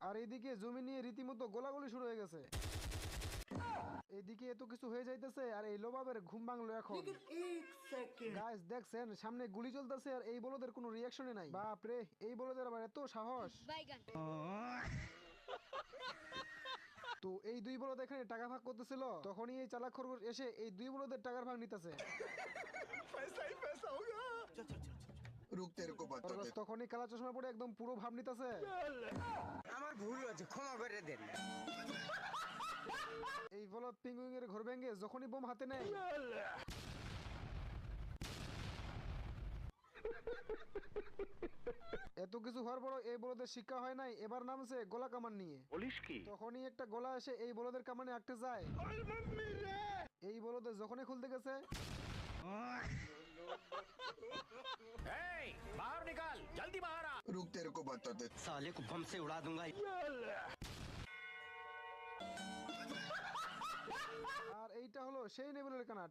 আর এদিকে জমি নিয়ে রীতিমতো গোলাগুলি শুরু হয়ে গেছে। এদিকে এত কিছু হয়ে যাইতেছে আর এই লোবাবের ঘুম ভাঙলো এখন। গাইস দেখছেন সামনে গুলি চলতেছে আর এই বলদের কোনো রিয়াকশনই নাই। বাপ রে, এই বলদের আবার এত সাহস। তো এই দুই বলদ এখানে টাকা ভাগ করতেছিল, তখনই এই চালাক খরগোশ এসে এই দুই বলদের টাকার ভাগ নিতেছে। रुक तेरे को बता খরগোশ दे। তখনই কালা চশমা পরে একদম পুরো ভাব নিতেছে। আমার ভুল হয়েছে, ক্ষমা করে দেন। এই বলদ পিঙ্গুইং এর ঘর ভেঙে যখনই বোম হাতে নেয়, এত কিছু হওয়ার পরও এই বলদের শিক্ষা হয় নাই, এবার নামছে গোলা কামান নিয়ে। বলিস কি? তখনই একটা গোলা এসে এই বলদের কামানে আটকে যায়। এই বলদের যখনই খুলতে গেছে, এই, বাহার নিকাল, জলদি বাহার আ। रुक तेरे को बता दे। साले को बम से उड़ा दूंगा। আর এইটা হলো সেই নেবুলের কানা।